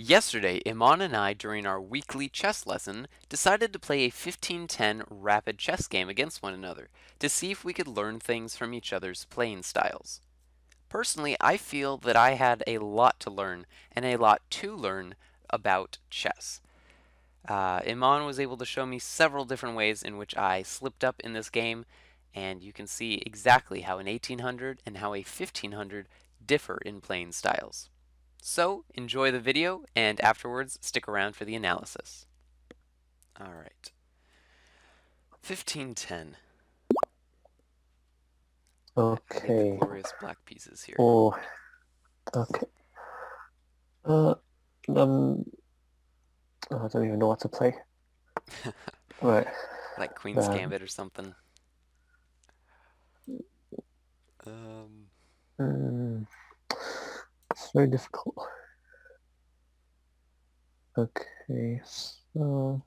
Yesterday, Iman and I, during our weekly chess lesson, decided to play a 15-10 rapid chess game against one another to see if we could learn things from each other's playing styles. Personally, I feel that I had a lot to learn and a lot to learn about chess. Iman was able to show me several different ways in which I slipped up in this game, and you can see exactly how an 1800 and how a 1500 differ in playing styles. So enjoy the video and afterwards stick around for the analysis. Alright. 1510. I get the Okay. glorious black pieces here. Oh, okay. Uh, um, I don't even know what to play. Right. Like Queen's Um, Gambit or something. Um, mm, it's very difficult. Okay, so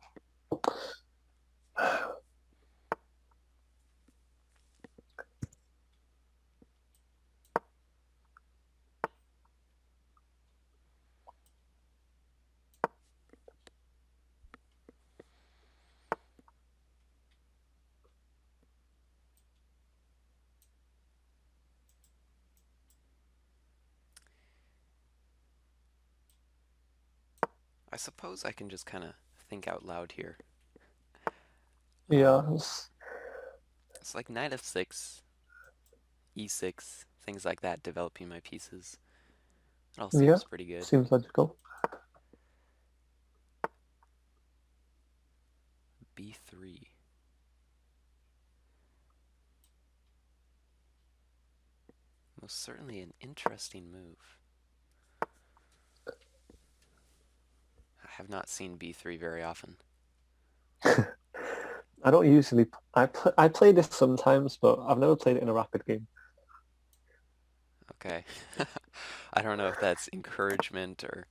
I suppose I can just kind of think out loud here. yeah, It's like knight f6, e6, things like that, developing my pieces. It all yeah, seems pretty good. seems logical. b3. Most certainly an interesting move. I have not seen b3 very often. I don't usually. I play this sometimes, but I've never played it in a rapid game. Okay. I don't know if that's encouragement or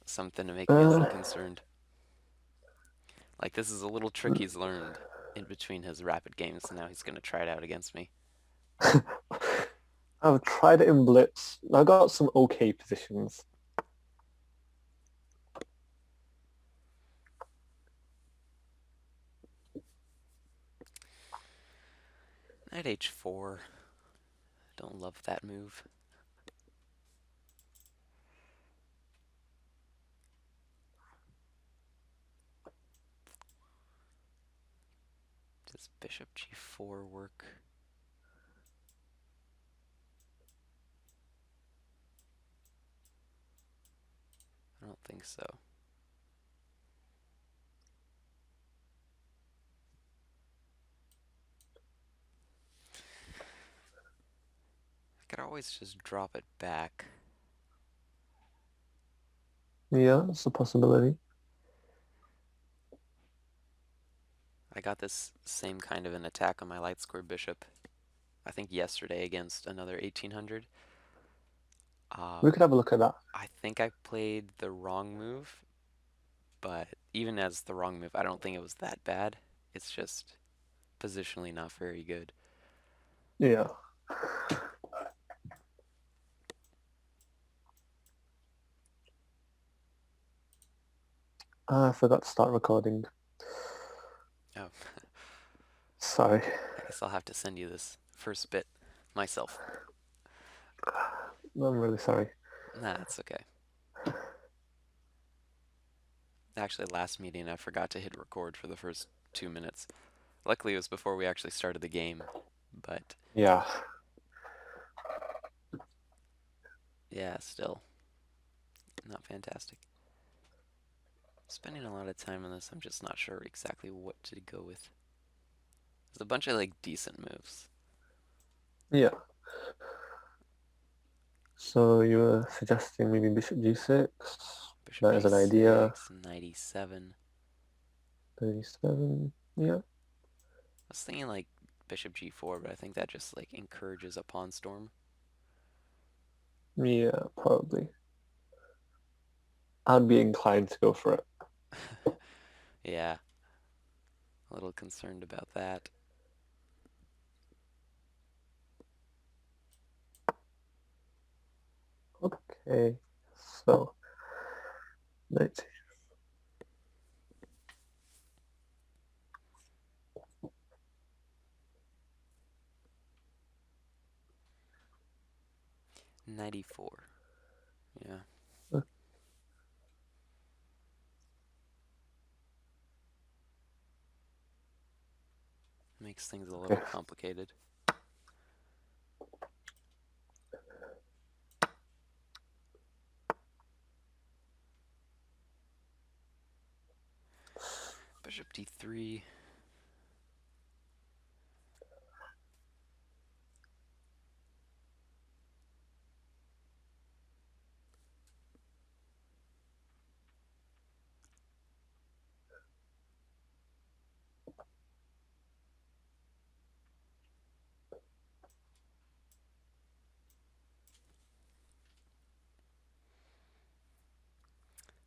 something to make me a little Uh, concerned. Like, this is a little trick he's learned in between his rapid games, and now he's going to try it out against me. I've tried it in Blitz. I got some okay positions. Knight h4. Don't love that move. Does bishop g4 work? I don't think so. I could always just drop it back. Yeah, it's a possibility. I got this same kind of an attack on my light square bishop, I think yesterday against another 1800. We could have a look at that. I think I played the wrong move, but even as the wrong move, I don't think it was that bad. It's just positionally not very good. Yeah. I forgot to start recording. Oh, Sorry. I guess I'll have to send you this first bit myself. I'm really sorry. Nah, that's okay. Actually, last meeting I forgot to hit record for the first 2 minutes. Luckily, it was before we actually started the game, but Yeah. yeah, still not fantastic. Spending a lot of time on this, I'm just not sure exactly what to go with. There's a bunch of like decent moves. Yeah. So you were suggesting maybe bishop g6. Bishop That is an idea. g6, knight e7. 37. Yeah. I was thinking like bishop g4, but I think that just like encourages a pawn storm. Yeah, probably. I'd be inclined to go for it. Yeah, a little concerned about that. Okay. So 90. $94. Yeah. Makes things a little Okay. complicated. Bishop D3.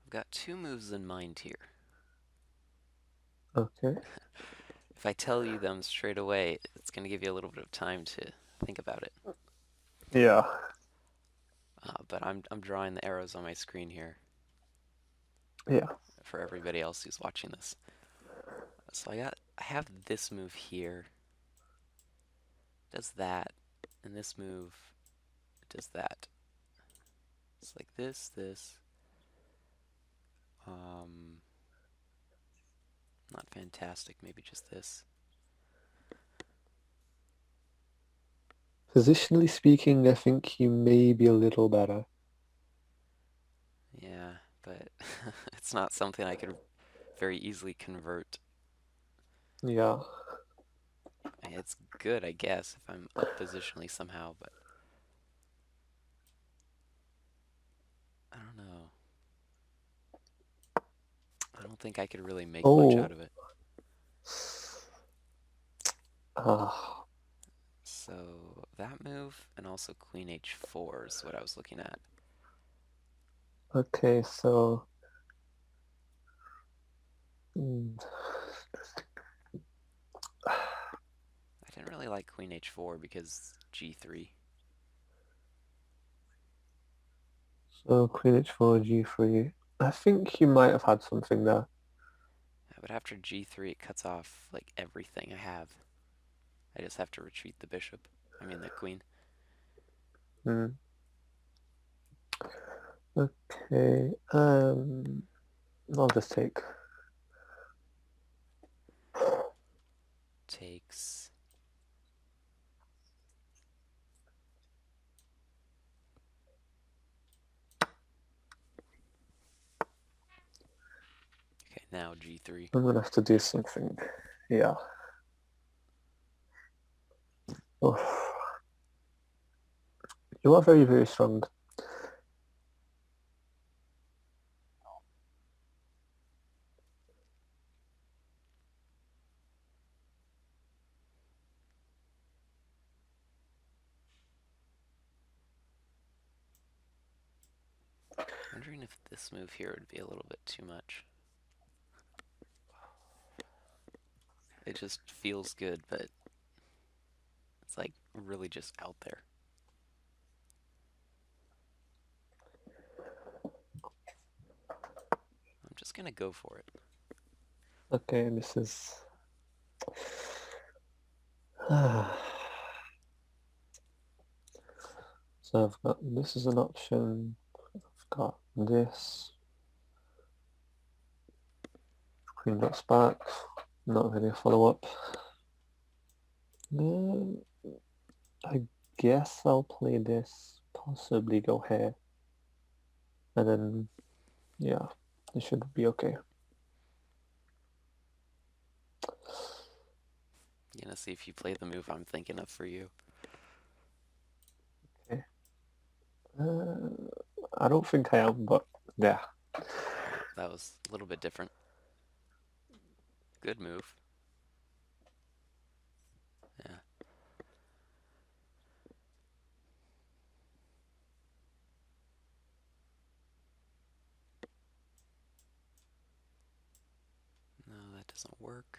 I've got two moves in mind here. Okay. If I tell you them straight away, it's going to give you a little bit of time to think about it. Yeah. But I'm drawing the arrows on my screen here Yeah. for everybody else who's watching this. So I have this move here. It does that, and this move does that. It's like this. Not fantastic. Maybe just this. Positionally speaking, I think you may be a little better. Yeah, but it's not something I could very easily convert. Yeah. It's good, I guess, if I'm up positionally somehow, but I don't know. I don't think I could really make much out Oh. of it. Ah. So that move and also Queen H4 is what I was looking at. Okay, so I didn't really like Queen H4 because G3. so Queen H4, G3. I think you might have had something there. Yeah, but after G3 it cuts off like everything I have. I just have to retreat the bishop. I mean the queen. Hmm. Okay. I'll just take. Takes. Okay, now G3. I'm gonna have to do something. Yeah. Oh. You are very, very strong. Wondering if this move here would be a little bit too much. It just feels good, but it's like really just out there. I'm just gonna go for it. Okay, this is. So I've got this as an option. I've got this. Queen dot back. Not really a follow-up. I guess I'll play this, possibly go here. And then, yeah, it should be okay. I'm gonna see if you play the move I'm thinking of for you. Okay. I don't think I am, but yeah. Oh, that was a little bit different. Good move. Yeah. No, that doesn't work.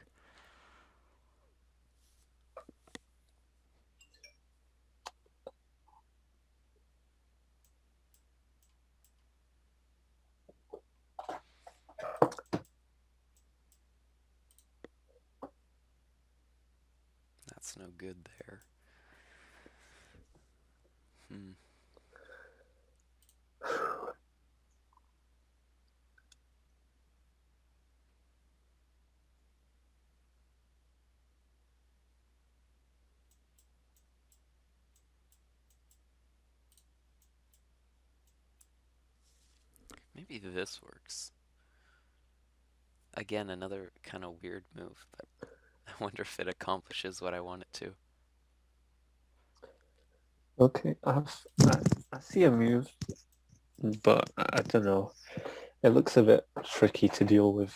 That's no good there. Maybe this works. Again, another kind of weird move, but I wonder if it accomplishes what I want it to. Okay, I see a move, but I don't know. It looks a bit tricky to deal with.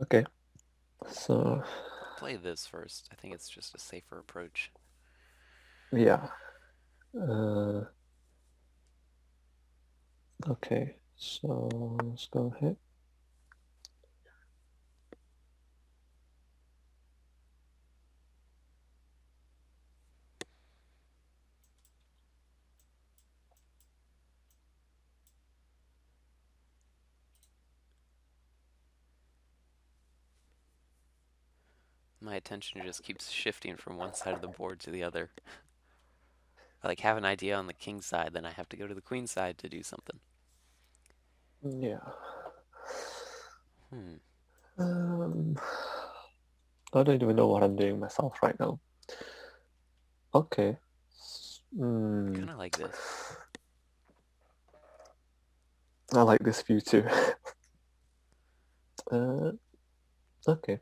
Okay, so Play this first. I think it's just a safer approach. yeah. Okay, so let's go ahead. My attention just keeps shifting from one side of the board to the other. I like have an idea on the king side, then I have to go to the queen side to do something. Yeah. Hmm. I don't even know what I'm doing myself right now. Okay. Kind of like this. I like this view too. Okay.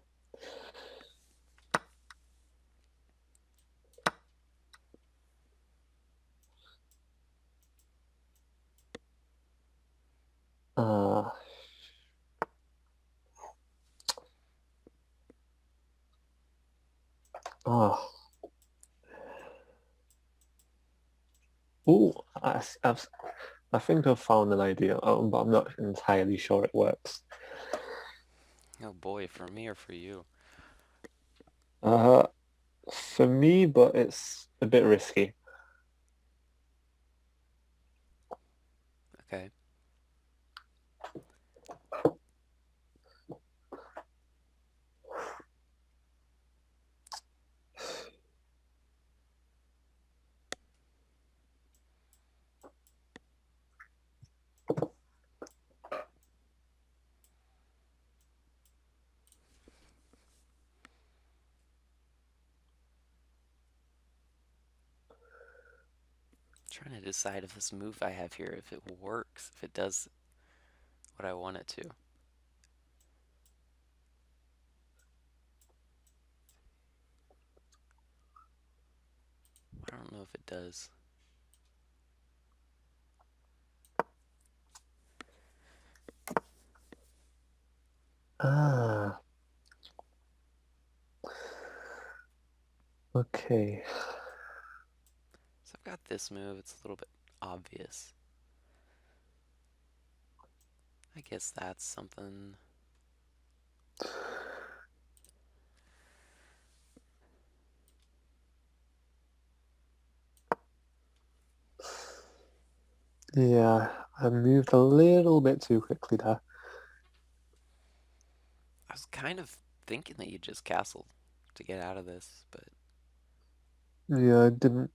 Uh, oh. Ooh, I think I've found an idea, but I'm not entirely sure it works. Oh boy, for me or for you? Uh, for me, but it's a bit risky. Okay. Trying to decide if this move I have here, if it works, if it does what I want it to. I don't know if it does. Ah, okay. So I've got this move, it's a little bit obvious. I guess that's something. Yeah, I moved a little bit too quickly there. I was kind of thinking that you just castled to get out of this, but Yeah, I didn't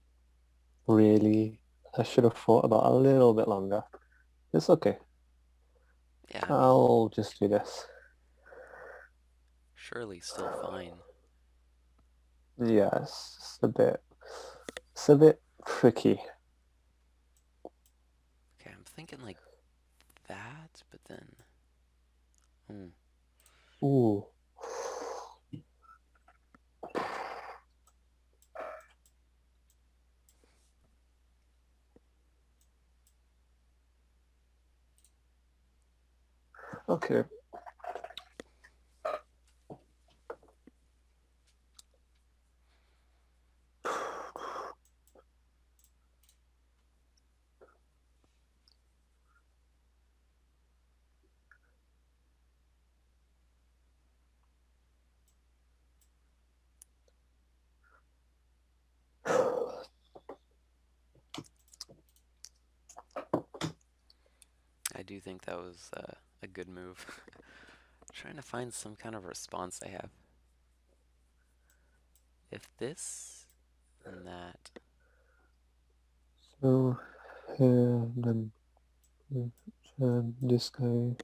really. I should have thought about it a little bit longer. It's okay. yeah, I mean, I'll just do this. surely still fine. Yeah, it's a bit tricky. Okay, I'm thinking like that, but then. Hmm. Ooh. Okay. I do think that was a good move. Trying to find some kind of response I have. if this and that. So then this guy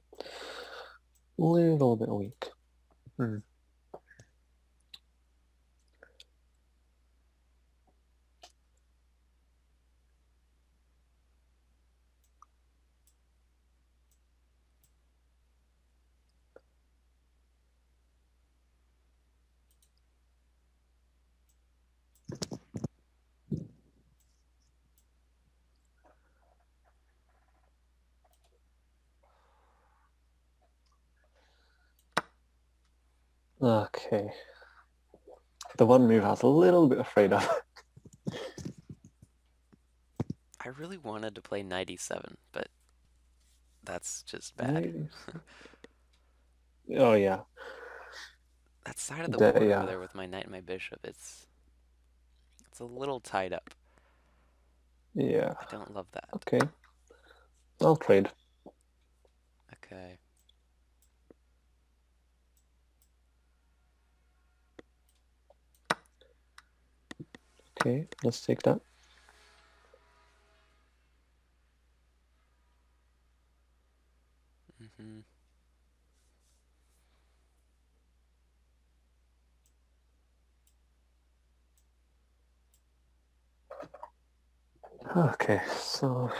a little bit weak. Okay. The one move I was a little bit afraid of. I really wanted to play 97, but that's just bad. Maybe. Oh yeah. That side of the board over Yeah. there with my knight and my bishop, it's a little tied up. Yeah. I don't love that. Okay. I'll trade. Okay. Okay, let's take that. Mm-hmm. Okay, so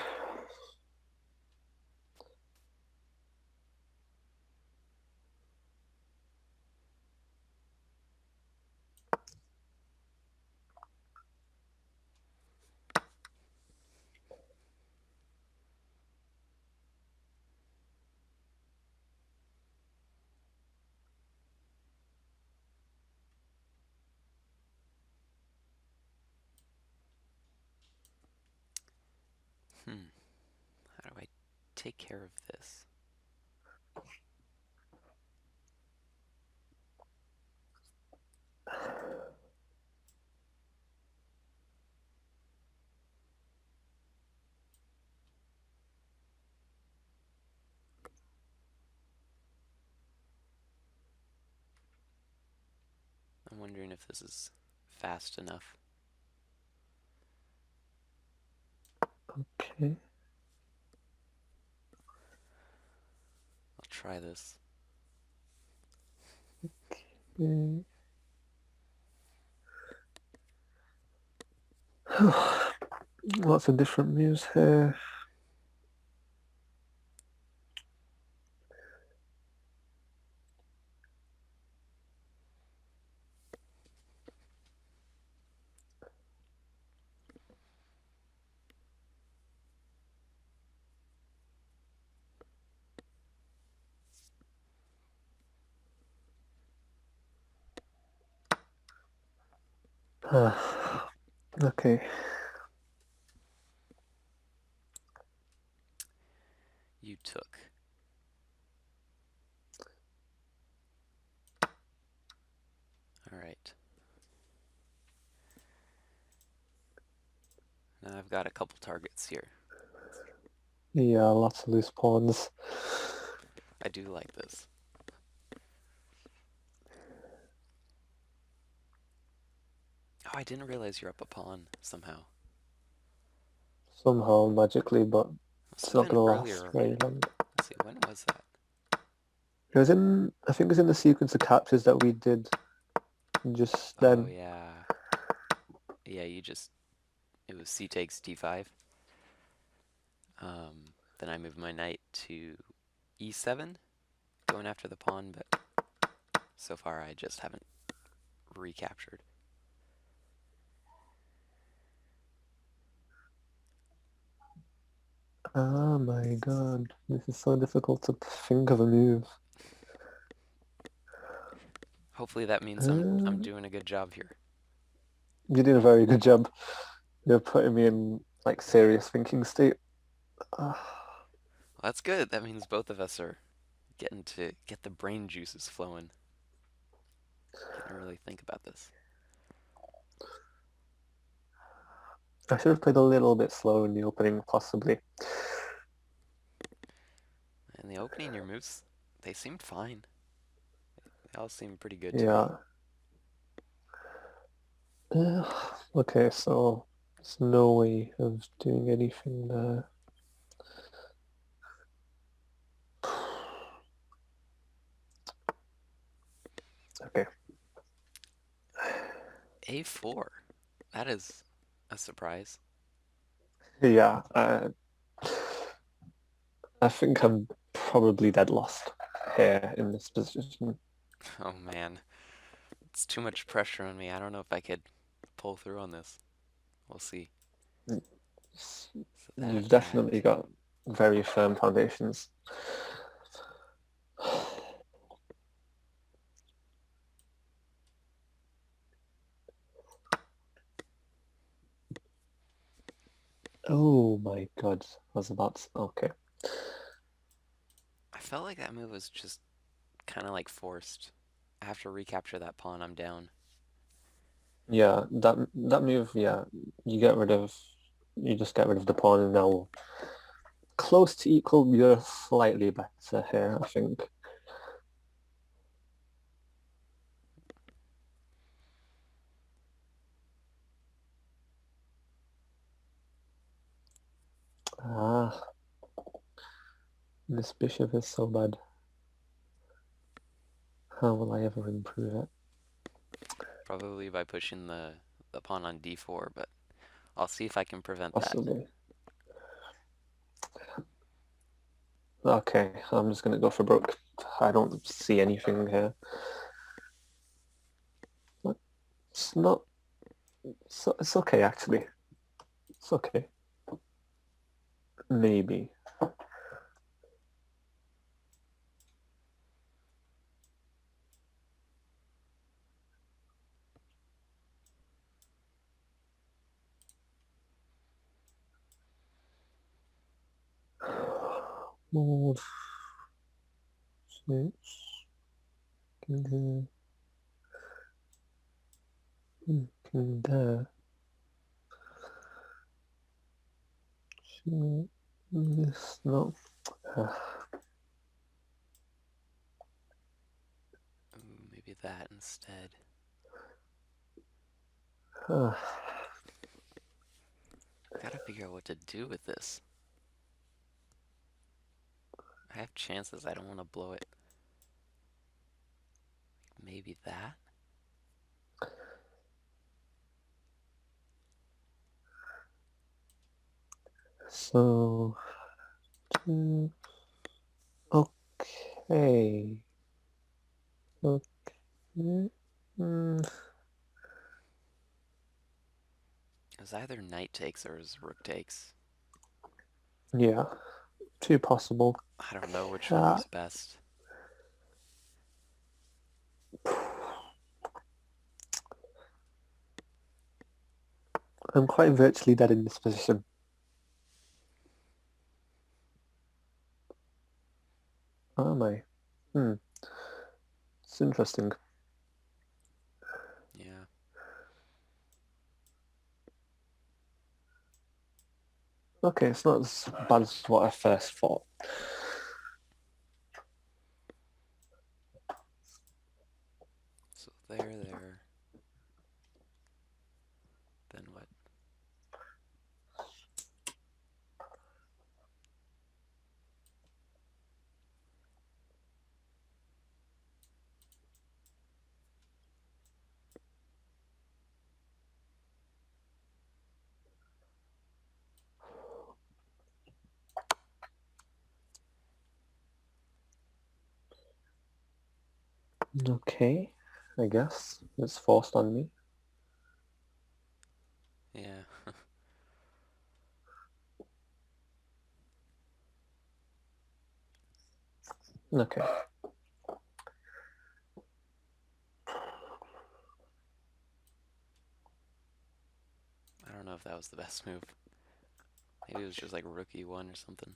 How do I take care of this? I'm wondering if this is fast enough. okay. I'll try this. Mm. Lots of different moves here. Okay. You took. All right. Now I've got a couple targets here. Yeah, lots of loose pawns. I do like this. Oh, I didn't realize you're up a pawn somehow. Somehow, magically, but Must it's have not been gonna last earlier. very long. Let's see, when was that? It was in, I think it was in the sequence of captures that we did just Oh, then. yeah. Yeah, it was c takes d5. Then I moved my knight to e7, going after the pawn, but so far I just haven't recaptured. Oh my god, this is so difficult to think of a move. Hopefully that means I'm Uh, doing a good job here. you did a very good job. You're putting me in like serious thinking state. Uh, Well, that's good. That means both of us are getting to get the brain juices flowing. Getting to really think about this. I should have played a little bit slow in the opening, possibly. In the opening, your moves, they seemed fine. They all seemed pretty good to me. Yeah. Okay, so there's no way of doing anything there. Okay. A4. That is a surprise. Yeah, I think I'm probably dead lost here in this position. Oh man, it's too much pressure on me. I don't know if I could pull through on this. We'll see. So You've that. definitely got very firm foundations. Oh my god, I was about to, okay. I felt like that move was just kind of like forced. I have to recapture that pawn. I'm down. Yeah, that move, yeah, you just get rid of the pawn and now close to equal, you're slightly better here, I think. Ah, this bishop is so bad. How will I ever improve it? Probably by pushing the pawn on d4, but I'll see if I can prevent that. Possibly. Okay, I'm just gonna go for broke. I don't see anything here. It's not. It's okay actually. It's okay. Maybe. Move six. King there. This no. Ooh, maybe that instead. Uh, Gotta figure out what to do with this. I have chances. I don't want to blow it. Maybe that? so okay. Okay. Mm, It was either knight takes or it was rook takes. yeah. Two possible. I don't know which one Uh, was best. I'm quite virtually dead in this position. Am I? Hmm. It's interesting. Yeah. Okay, it's not as bad as what I first thought. So there. Then what? Okay, I guess it's forced on me. Yeah. Okay. I don't know if that was the best move. Maybe it was just like rook e1 or something.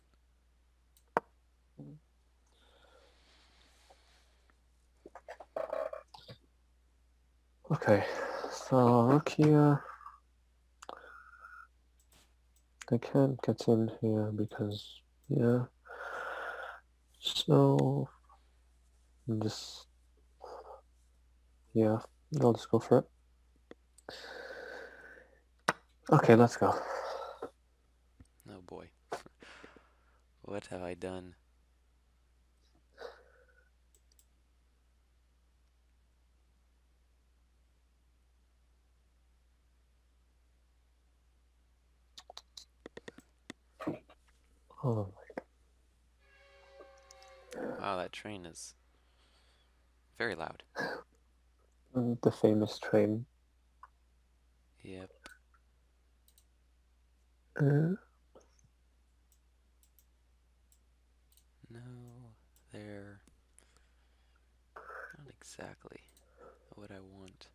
Okay, so rook here. I can't get in here because, yeah. So, just, yeah, I'll just go for it. Okay, let's go. Oh boy. What have I done? Oh, Wow, that train is very loud. the famous train. Yep. Uh, No, they're not exactly what I want.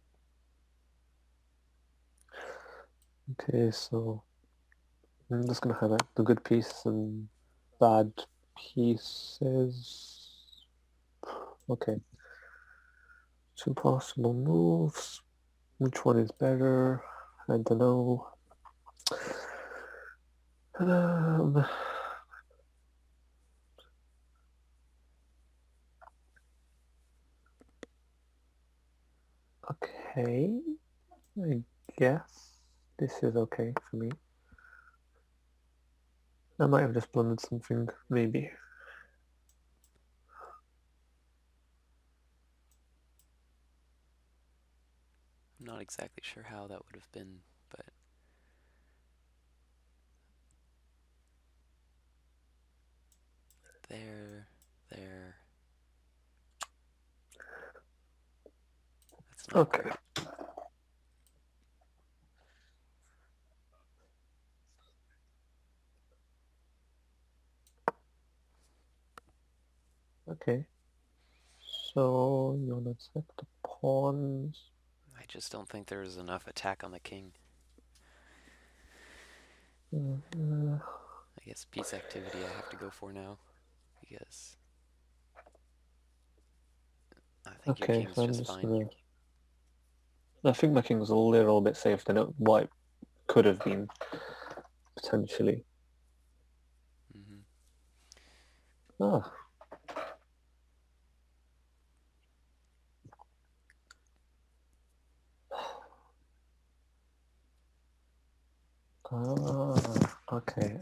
okay, so I'm just gonna highlight the good pieces and bad pieces. Okay. Two possible moves. Which one is better? I don't know. Um, okay. I guess this is okay for me. I might have just blundered something, maybe. I'm not exactly sure how that would have been, but there, there. That's not Okay. great. Okay. So you wanna select the pawns. I just don't think there's enough attack on the king. Uh, I guess piece activity I have to go for now, because I think your okay, king's I'm just just fine. gonna. I think my king's a little bit safer than what it could have been potentially. Mm-hmm. Ah. Okay.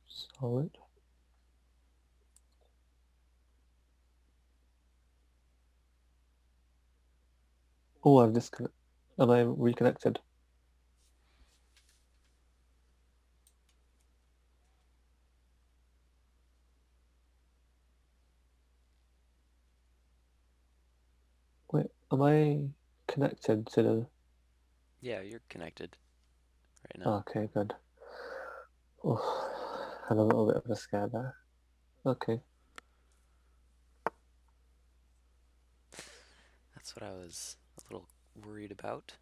Solid. Oh, I've disconnected. Am I reconnected? Wait, am I connected to the... Yeah, you're connected right now. Okay, good. Oh, had a little bit of a scare there. Okay. That's what I was a little worried about.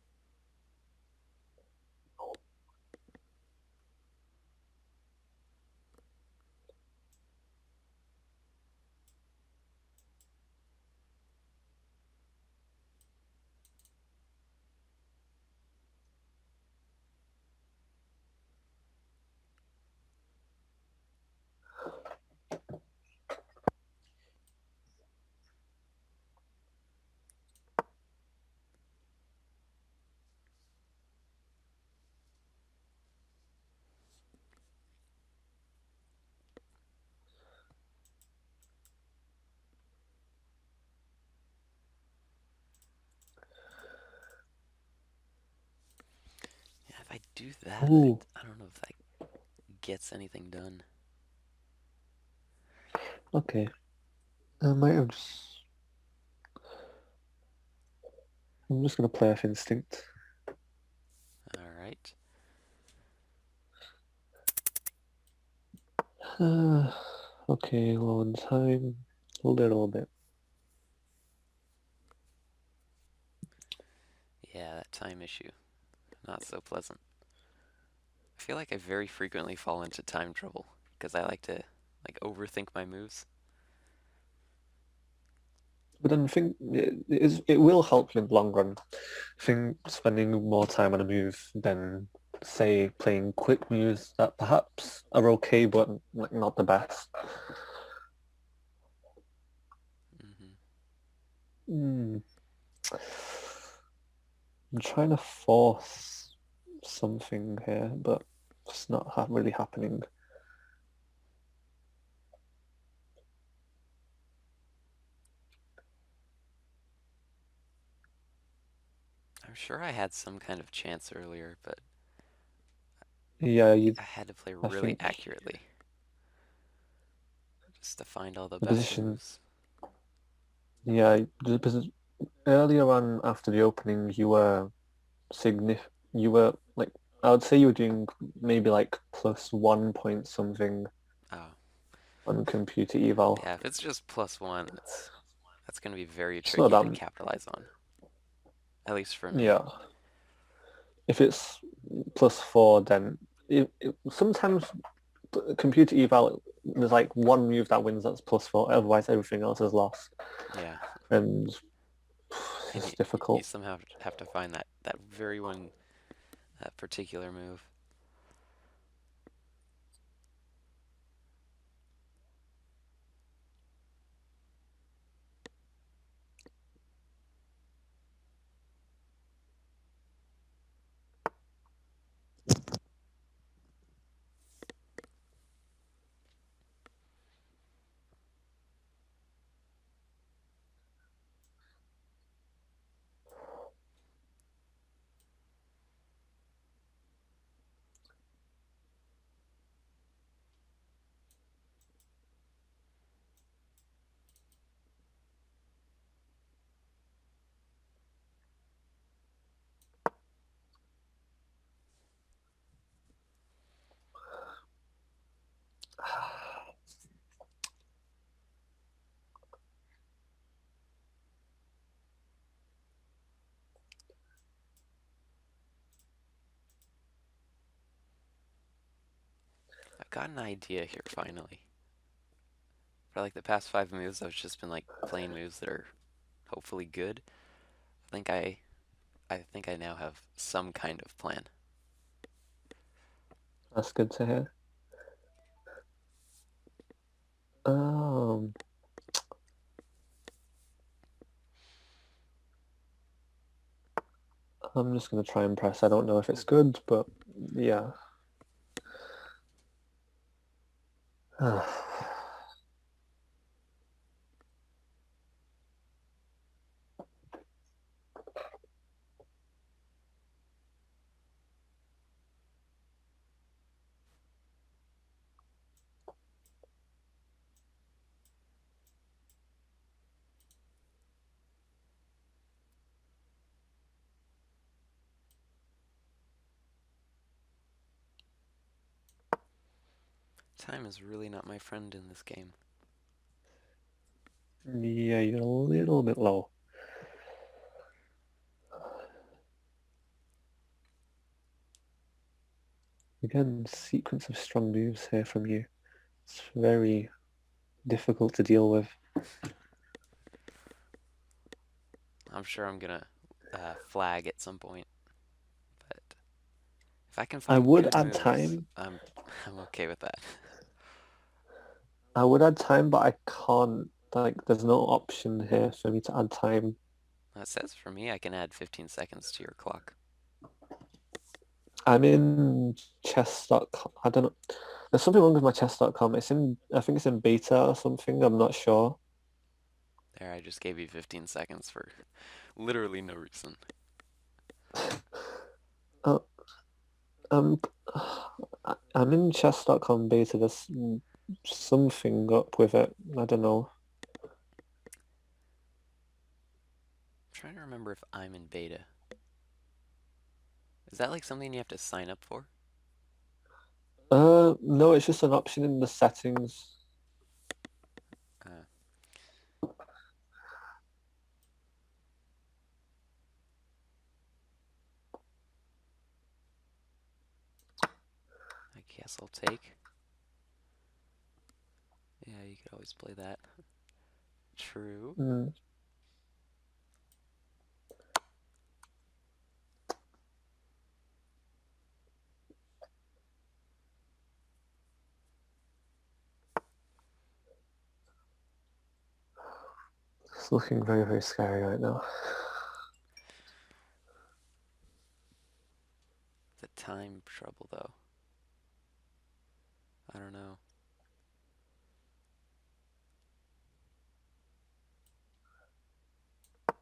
Yeah, if I do that, Ooh, I don't know if that gets anything done. okay. I might have just... I'm just gonna play off instinct. Alright. Okay, low on time. A little bit. Yeah, that time issue. Not so pleasant. I feel like I very frequently fall into time trouble because I like to overthink my moves. But then I think it will help you in the long run. I think spending more time on a move than, say, playing quick moves that perhaps are okay but like not the best. Hmm. I'm trying to force something here, but it's not really happening. I'm sure I had some kind of chance earlier, but Yeah, I had to play I really think accurately just to find all the the best position, moves. yeah, the position earlier on after the opening, you were like, I would say you were doing maybe like plus 1 point something Oh, on computer eval. yeah, if it's just +1, that's going to be very It's not tricky to that, capitalize on, at least for me. yeah. If it's +4, then sometimes computer eval, there's like one move that wins that's +4, otherwise everything else is lost. Yeah, And and it's you difficult. somehow have to find that very one, that particular move. I've got an idea here finally. For like the past 5 moves, I've just been like playing moves that are hopefully good. I think I now have some kind of plan. That's good to hear. Um, I'm just going to try and press. I don't know if it's good, but yeah. Time is really not my friend in this game. Yeah, you're a little bit low. Again, sequence of strong moves here from you. It's very difficult to deal with. I'm sure I'm gonna flag at some point, but if I can I find would good add moves, time. I'm okay with that. I would add time, but I can't. Like, there's no option here for me to add time. It says for me I can add 15 seconds to your clock. I'm in chess.com. I don't know. There's something wrong with my chess.com. I think it's in beta or something. I'm not sure. There, I just gave you 15 seconds for literally no reason. Uh, I'm, I'm in chess.com beta. There's something up with it. I don't know. I'm trying to remember if I'm in beta. Is that like something you have to sign up for? No, it's just an option in the settings. Uh, I guess I'll take. Yeah, you could always play that. True. Mm. It's looking very, very scary right now. The time trouble, though. I don't know. I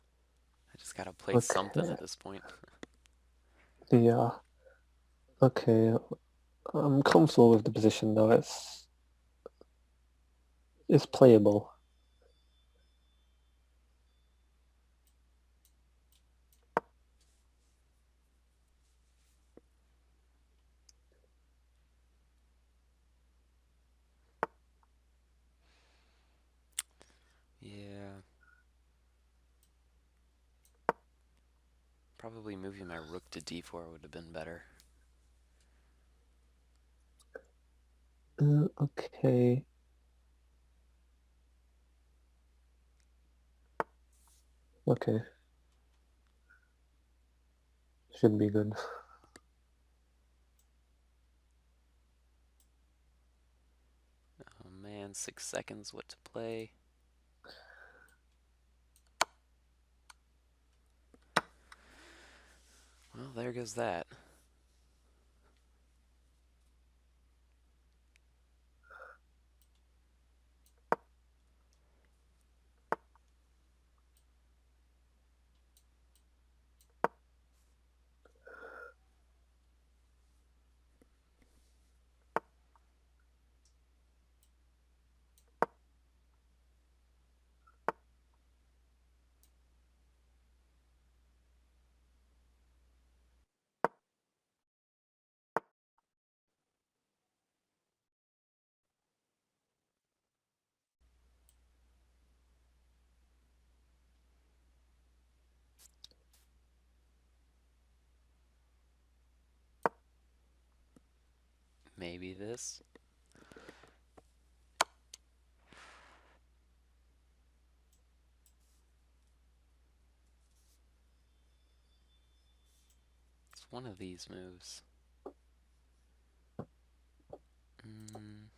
just gotta play something Okay. at this point. Yeah. Okay. I'm comfortable with the position though. It's playable. Yeah. Probably moving my rook to d4 would have been better. Okay. Okay. Should be good. Oh man, 6 seconds, what to play? Well, there goes that. Maybe this. It's one of these moves. Mm.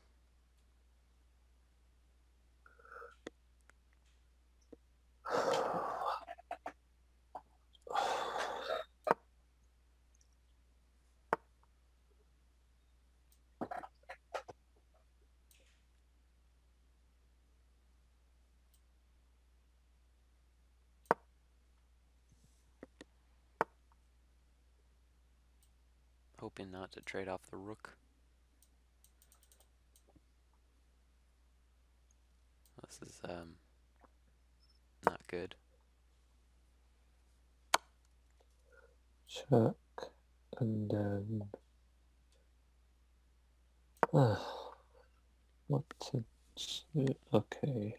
Hoping not to trade off the rook. This is not good. Check. And then... what to do? Okay.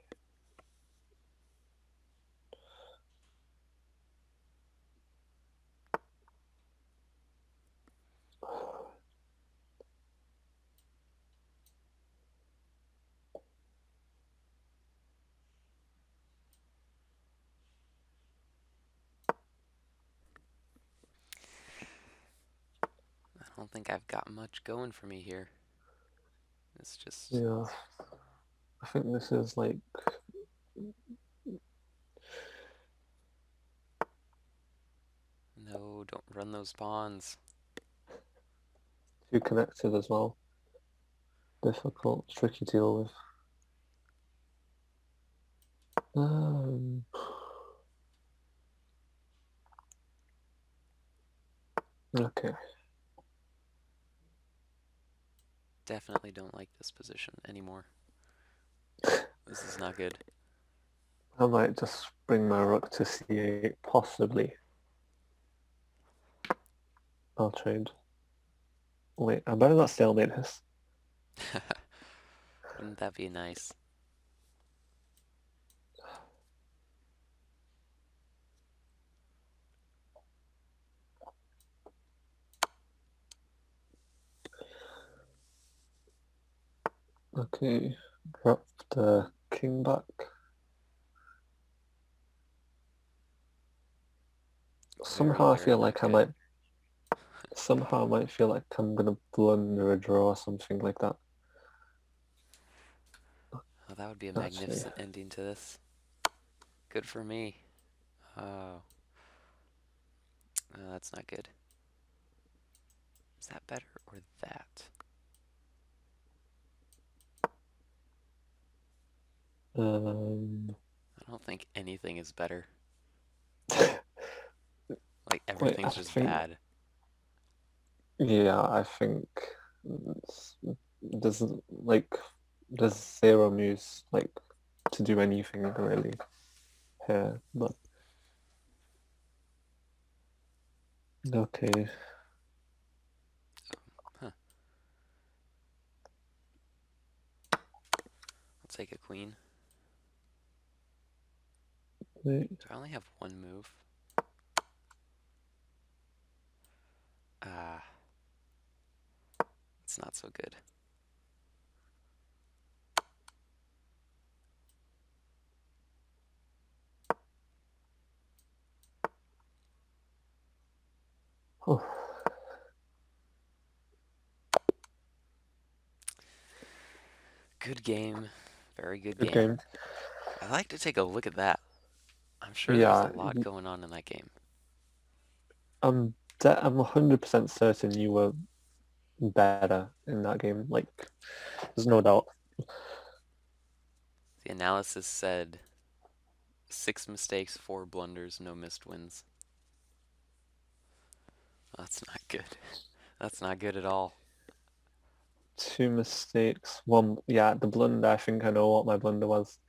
I don't think I've got much going for me here. It's just... Yeah. I think this is like... No, don't run those pawns. too connected as well. Difficult, tricky to deal with. Okay. Definitely don't like this position anymore. This is not good. I might just bring my rook to c8, possibly. I'll trade. Wait, I better not stalemate this. Wouldn't that be nice? Okay, drop the king back. Very, Somehow I very feel not like good. somehow I might feel like I'm gonna blunder a draw or something like that. Oh, that would be a Actually, magnificent ending to this. Good for me. Oh, that's not good. Is that better or that? Um, I don't think anything is better. Like wait, I everything's just think, bad. yeah, I think it's- there's like there's zero moves like to do anything really here, but okay. Huh. I'll take a queen. Wait. Do I only have one move? Ah, it's not so good. Oh, Good game. Very good good game. game. I'd like to take a look at that. I'm sure there was a Yeah, lot going on in that game. I'm 100% certain you were better in that game. Like, there's no doubt. The analysis said 6 mistakes, 4 blunders, no missed wins. That's not good. That's not good at all. Two mistakes. One, yeah, the blunder. I think I know what my blunder was.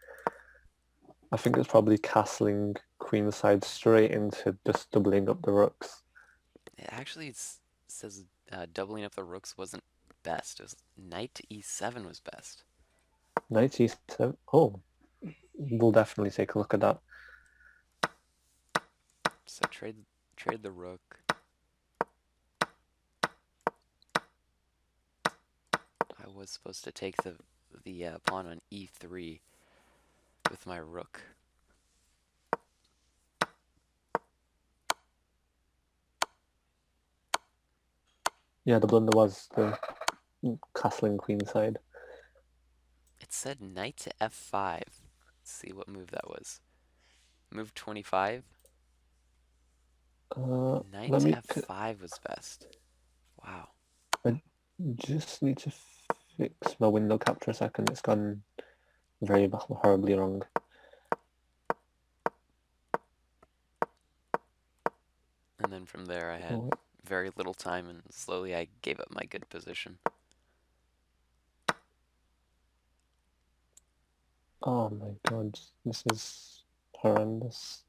I think it's probably castling queenside straight into just doubling up the rooks. It actually says doubling up the rooks wasn't best. It was knight to e7 was best. Knight e7. Oh, we'll definitely take a look at that. So trade the rook. I was supposed to take the pawn on e3 with my rook. Yeah, the blunder was the castling queenside. It said knight to f5. Let's see what move that was. Move 25. Knight Let to me. f5 was best. Wow. I just need to fix my window capture a second. It's gone very horribly wrong. And then from there I had Oh, very little time and slowly I gave up my good position. oh my god, this is horrendous.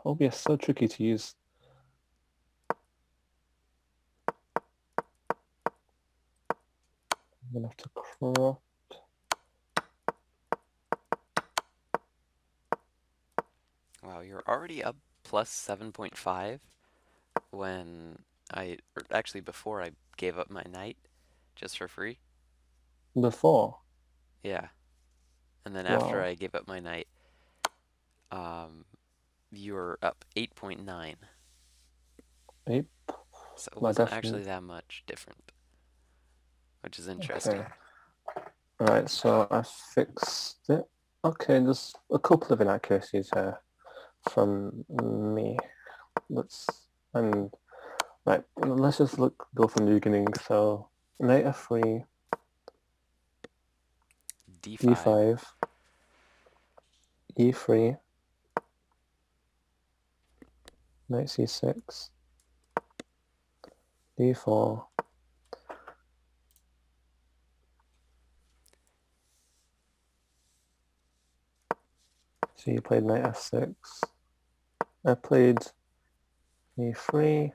Oh, yeah, so tricky to use. I'm gonna have to crop. Wow, you're already up plus 7.5 when or actually before I gave up my knight just for free. Before. Yeah. And then after Wow. I gave up my knight, um, you're up 8.9. Yep. So it My wasn't actually definitely. that much different, which is Okay. interesting. Alright, so I fixed it. Okay, there's a couple of inaccuracies here from me. Let's and right, let's just go from the beginning. So knight f3, D5. e5, e3, knight c6, d4. So you played knight f6. I played e3,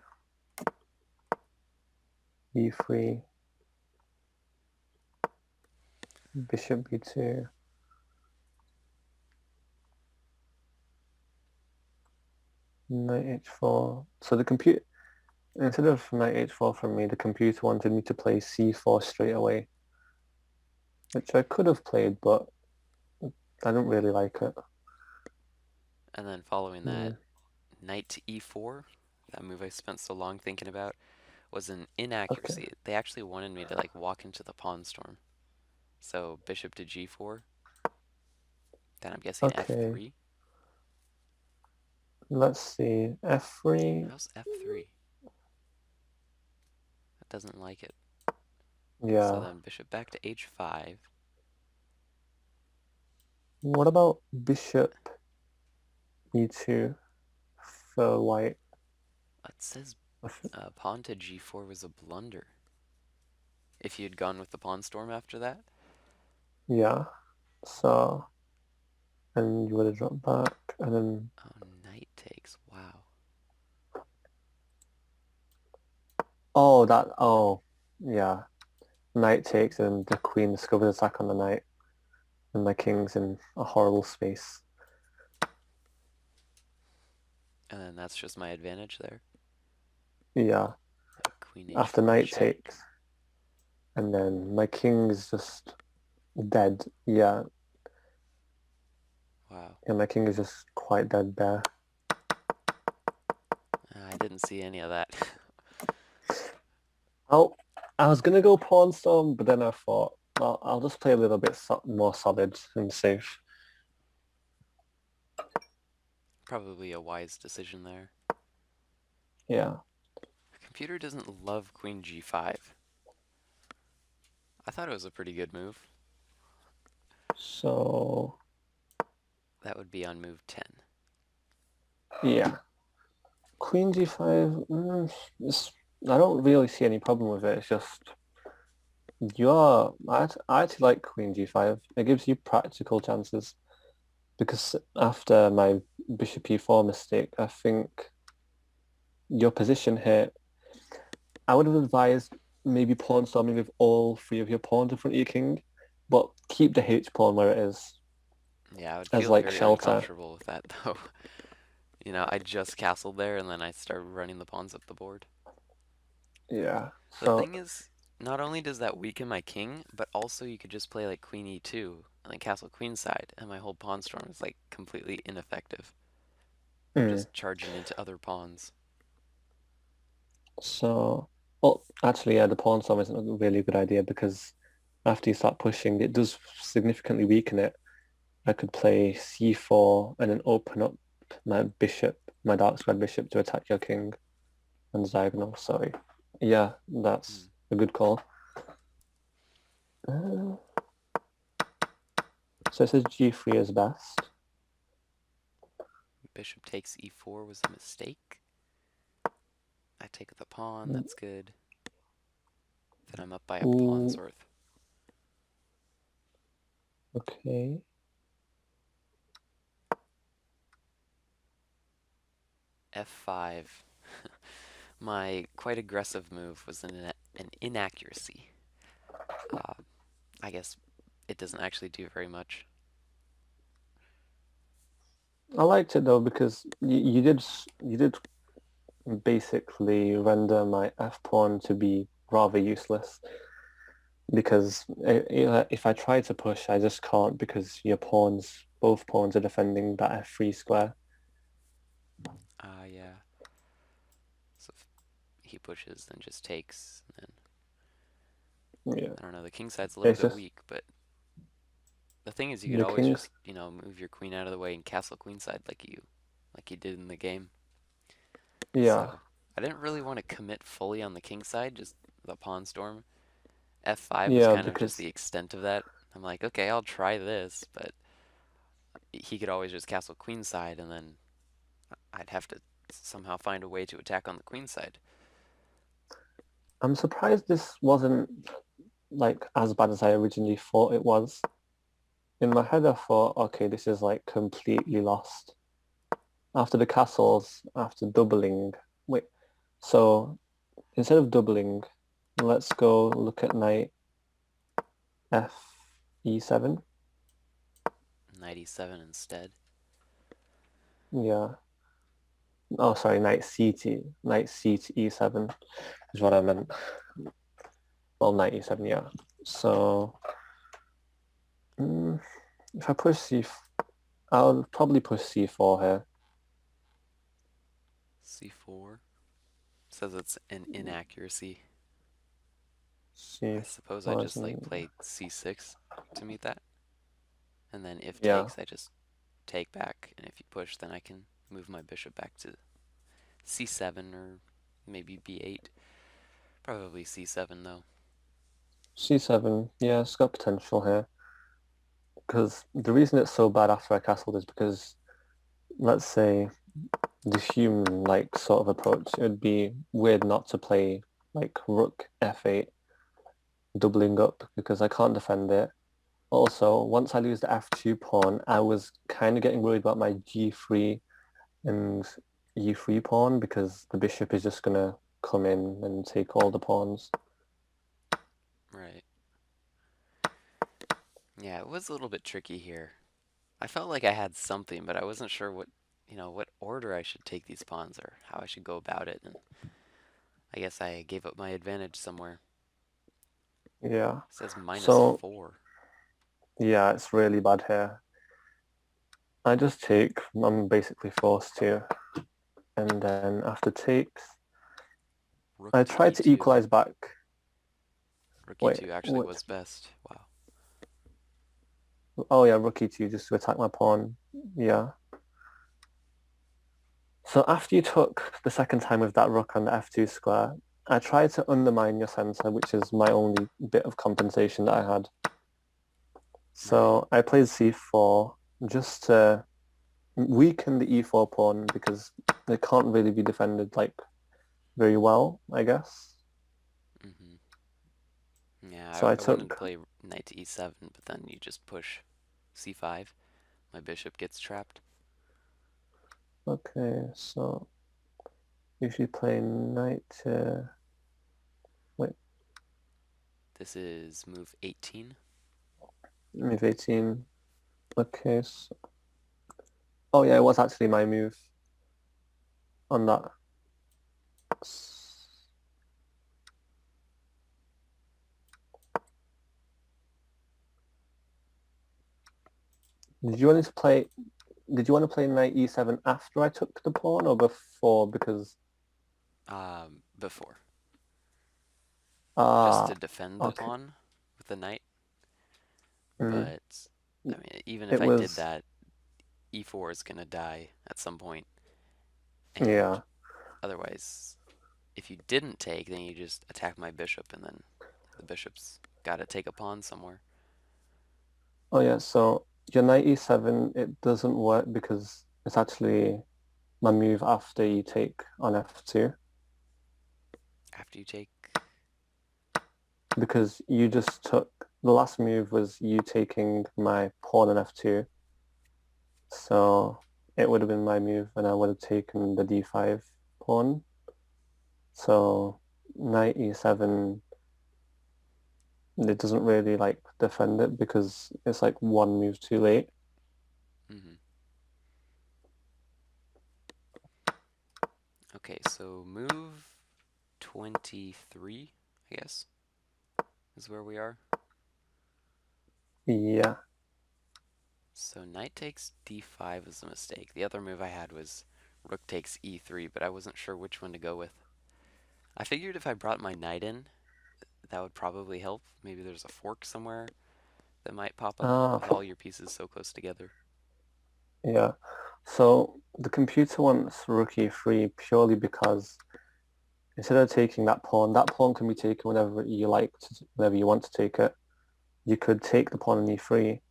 e3, bishop b2, knight h4. So the computer, instead of knight h4 from me, the computer wanted me to play c4 straight away, which I could have played, but I don't really like it. And then following that, Mm, knight to e4, that move I spent so long thinking about, was an okay. inaccuracy. They actually wanted me to like walk into the pawn storm. So bishop to g4. Then I'm guessing Okay, f3. let's see. F3. How's f3? That doesn't like it. So Yeah. then bishop back to h5. What about bishop e2 for white? It says pawn to g4 was a blunder. If you had gone with the pawn storm after that? Yeah. So, and you would have dropped back, and then Oh, knight takes. Wow. yeah. Knight takes, and the queen discovers attack on the knight, and my king's in a horrible space. And then that's just my advantage there. Yeah. Like queen After h4 knight check. takes, and then my king is just dead. Yeah. Wow. Yeah, my king is just quite dead there. I didn't see any of that. Oh, I was gonna go pawn storm, but then I thought, well, I'll just play a little bit more solid and safe. Probably a wise decision there. Yeah. The computer doesn't love queen g5. I thought it was a pretty good move. So That would be on move 10. yeah, queen g5. I don't really see any problem with it. It's just I actually like queen g5. It gives you practical chances because after my bishop e4 mistake, I think your position here, I would have advised maybe pawn storming with all three of your pawns in front of your king, but keep the H pawn where it is Yeah, I would as feel like very shelter. uncomfortable with that though. I just castled there and then I start running the pawns up the board. Yeah. The So thing is, not only does that weaken my king, but also you could just play like queen e2 and then castle queenside, and my whole pawn storm is like completely ineffective from mm, just charging into other pawns. so well actually yeah, the pawn storm isn't a really good idea because after you start pushing, it does significantly weaken it. I could play c4 and then open up my bishop, my dark squared bishop to attack your king on diagonal. So yeah, Hmm. that's a good call. Uh, so it says g3 is best. Bishop takes e4 was a mistake. I take the pawn, that's good. Then I'm up by a pawn's Ooh, worth. okay. f5. My quite aggressive move was an inaccuracy. Uh, I guess it doesn't actually do very much. I liked it though because you did basically render my f pawn to be rather useless because if I try to push, I just can't because both pawns are defending that f3 square. Yeah. So if he pushes, then just takes. And then, Yeah, I don't know, the king side's a little it's bit just weak, but the thing is you could the always king's. just, move your queen out of the way and castle queenside like you did in the game. Yeah, So I didn't really want to commit fully on the king side, just the pawn storm. f5 was yeah, kind of just because the extent of that. I'm like, okay, I'll try this, but he could always just castle queenside, and then I'd have to somehow find a way to attack on the queen side. I'm surprised this wasn't like as bad as I originally thought it was. In my head, I thought, okay, this is like completely lost. After the castles, after doubling, wait, so instead of doubling, let's go look at knight f e7. Knight e7 instead. Yeah. Oh, sorry, knight c to e7 is what I meant. Well, knight e7, yeah. So mm, if I push I'll probably push c4 here. c4 says it's an inaccuracy. I suppose I C4 is just like play c6 to meet that. And then if Yeah. takes, I just take back, and if you push, then I can move my bishop back to c7 or maybe b8. Probably c7 though. C7, yeah, it's got potential here. Because the reason it's so bad after I castled is because, let's say, the human like sort of approach, it would be weird not to play like rook f8 doubling up because I can't defend it. Also, once I lose the f2 pawn, I was kind of getting worried about my g3 and e3 pawn because the bishop is just gonna come in and take all the pawns. Right. Yeah, it was a little bit tricky here. I felt like I had something, but I wasn't sure what order I should take these pawns or how I should go about it. And I guess I gave up my advantage somewhere. Yeah. It says minus So 4. yeah, it's really bad here. I just take, I'm basically forced to. And then after takes, Rook I to try to e2. equalize back. Rook Wait, e2 actually what? was best. Wow. Oh yeah, rook e2 just to attack my pawn. Yeah. So after you took the second time with that rook on the f2 square, I tried to undermine your center, which is my only bit of compensation that I had. Right. So I played c4 just to weaken the e4 pawn because it can't really be defended like very well, I guess. Yeah, So I I wanted to took, play knight to e7, but then you just push c5. My bishop gets trapped. okay, so usually play knight to, wait, This is move 18. move 18. Okay, so, oh yeah, it was actually my move on that. Did you want to play, did you want to play knight e7 after I took the pawn or before? Because, Before. Just ah, to defend the okay. pawn with the knight. Mm. But, I mean, even if It I did was, that, e4 is going to die at some point. And yeah. otherwise, if you didn't take, then you just attack my bishop, and then the bishop's got to take a pawn somewhere. Oh yeah, so your knight e7, it doesn't work because it's actually my move after you take on f2 After you take, because you just took, the last move was you taking my pawn on f2. So it would have been my move and I would have taken the d5 pawn. So knight e7, it doesn't really like defend it because it's like one move too late. mm-hmm. Okay, so move 23, I guess, is where we are. Yeah. So knight takes d5 was a mistake. The other move I had was rook takes e3, but I wasn't sure which one to go with. I figured if I brought my knight in, that would probably help. Maybe there's a fork somewhere that might pop up Ah, with all your pieces so close together. yeah. So the computer wants rook e3 purely because instead of taking that pawn can be taken whenever you like, whenever you want to take it. You could take the pawn on e3,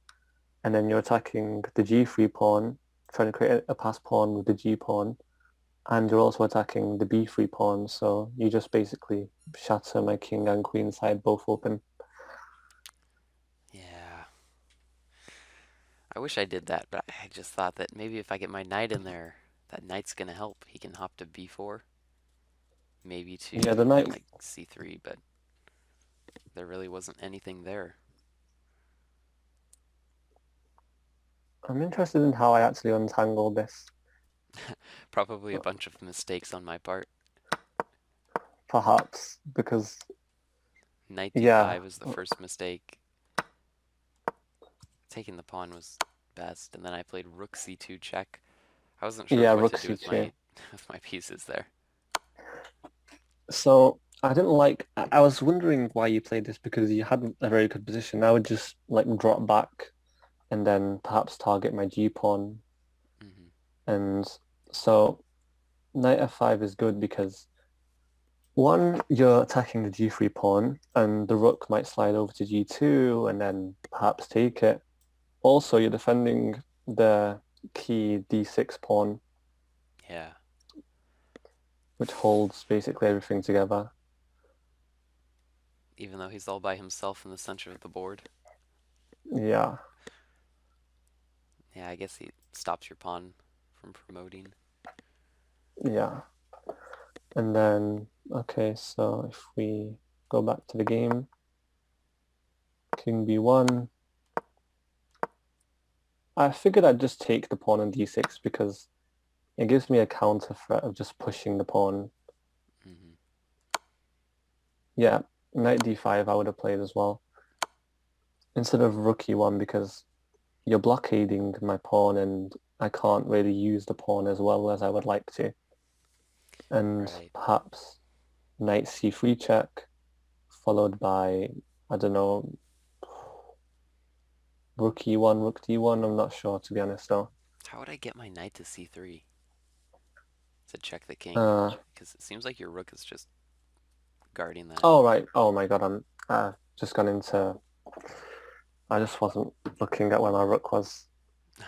and then you're attacking the g3 pawn, trying to create a pass pawn with the g pawn, and you're also attacking the b3 pawn. So you just basically shatter my king and queen side both open. Yeah, I wish I did that, but I just thought that maybe if I get my knight in there, that knight's gonna help. He can hop to b4, maybe Yeah, the to knight. like c3, but there really wasn't anything there. I'm interested in how I actually untangle this. Probably a bunch of mistakes on my part. Perhaps because Knight yeah, d5 is the first mistake. Taking the pawn was best, and then I played rook c2 check. I wasn't sure yeah, what rook to do with c2. my with my pieces there. So I didn't like. I was wondering why you played this because you had a very good position. I would just like drop back and then perhaps target my G pawn. Mm-hmm. And so knight f5 is good because one, you're attacking the g3 pawn, and the rook might slide over to g2 and then perhaps take it. Also, you're defending the key d6 pawn, Yeah. which holds basically everything together. Even though he's all by himself in the center of the board. Yeah, Yeah, I guess he stops your pawn from promoting. yeah. And then, okay, so if we go back to the game, king b1. I figured I'd just take the pawn on d6 because it gives me a counter threat of just pushing the pawn. Mm-hmm. Yeah, knight d5 I would have played as well. Instead of rook e1 because you're blockading my pawn and I can't really use the pawn as well as I would like to. And Right. perhaps knight c3 check, followed by, I don't know, rook e1, rook d1. I'm not sure, to be honest, though. How would I get my knight to c3 to check the king? Uh, Because it seems like your rook is just guarding that. oh, right. Oh, my God. I'm just gone into... I just wasn't looking at where my rook was.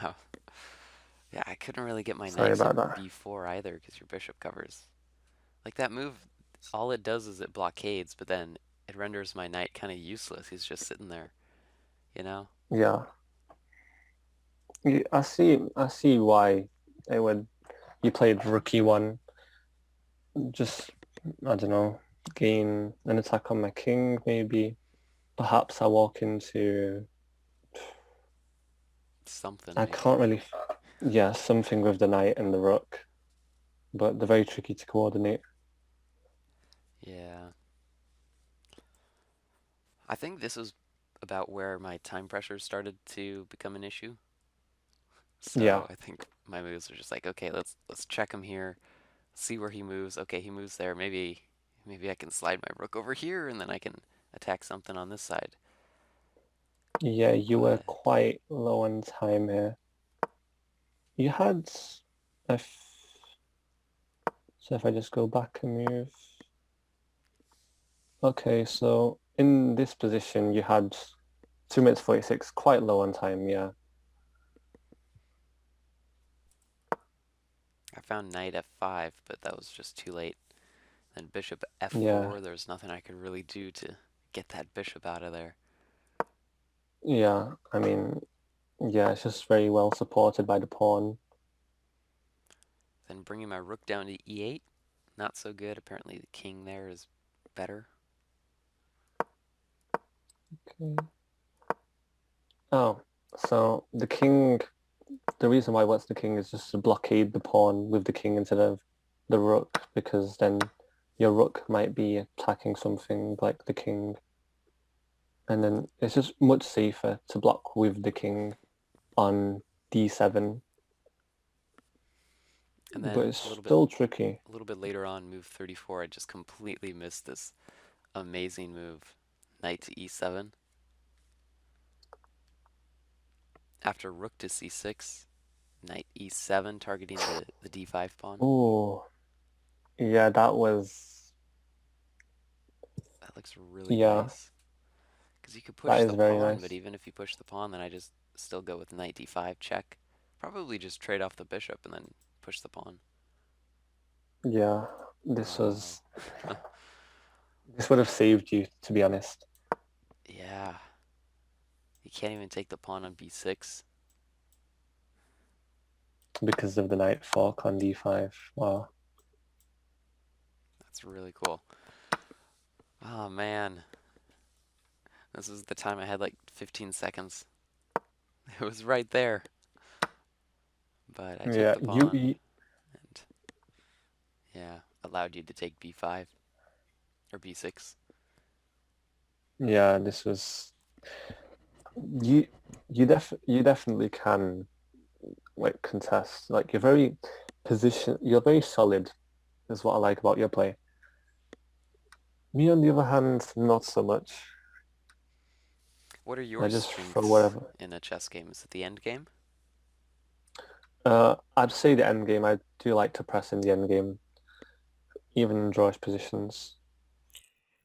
Oh. Yeah, I couldn't really get my Sorry knight to about that. b4 either because your bishop covers. Like that move, all it does is it blockades, but then it renders my knight kind of useless. He's just sitting there, you know? Yeah. I see why it would... You played rook e1, just, I don't know, gain an attack on my king, maybe. Perhaps I walk into... Something I maybe. can't really... Yeah, something with the knight and the rook, but they're very tricky to coordinate. Yeah. I think this was about where my time pressure started to become an issue. Yeah, So I think my moves are just like, okay, let's check him here, see where he moves. Okay, he moves there. Maybe I can slide my rook over here, and then I can attack something on this side. yeah, you were But quite low on time here. You had... If, so if I just go back and move... Okay, so in this position you had 2 minutes 46, quite low on time, yeah. I found knight f5, but that was just too late. Then bishop Yeah, f4, there's nothing I could really do to get that bishop out of there. yeah, I mean, yeah, it's just very well supported by the pawn. Then bringing my rook down to e8, not so good. Apparently the king there is better. Okay. Oh, so the reason why what's the king is just to blockade the pawn with the king instead of the rook, because then your rook might be attacking something like the king, and then it's just much safer to block with the king on d7, And but then it's still tricky. a little bit later on, move 34, I just completely missed this amazing move. Knight to e7. After rook to c6, knight e7, targeting the d5 pawn. Oh, yeah, that was, That looks really yeah, nice. Because you could that push is the very pawn, but nice. even if you push the pawn, then I just still go with knight d5 check. Probably just trade off the bishop and then push the pawn. Yeah, this Wow. was, this would have saved you, to be honest, Yeah. You can't even take the pawn on b6. because of the knight fork on d5. Wow. That's really cool. Oh man. This is the time I had like 15 seconds. It was right there. But I took Yeah, the pawn and yeah, allowed you to take b5 or b6. yeah, this was you you definitely can like contest. Like you're very solid is what I like about your play. Me on the other hand, not so much. What are I your just throw strengths whatever. in a chess game? Is it the end game? I'd say the end game. I do like to press in the end game, even in drawish positions.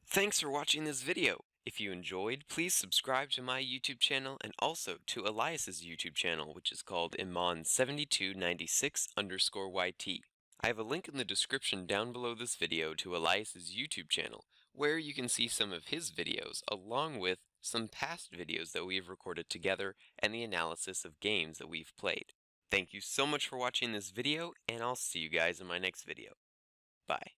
Thanks for watching this video. If you enjoyed, please subscribe to my YouTube channel and also to Elias's YouTube channel, which is called Iman7296_YT. I have a link in the description down below this video to Elias's YouTube channel, where you can see some of his videos, along with some past videos that we have recorded together and the analysis of games that we've played. Thank you so much for watching this video, and I'll see you guys in my next video. Bye.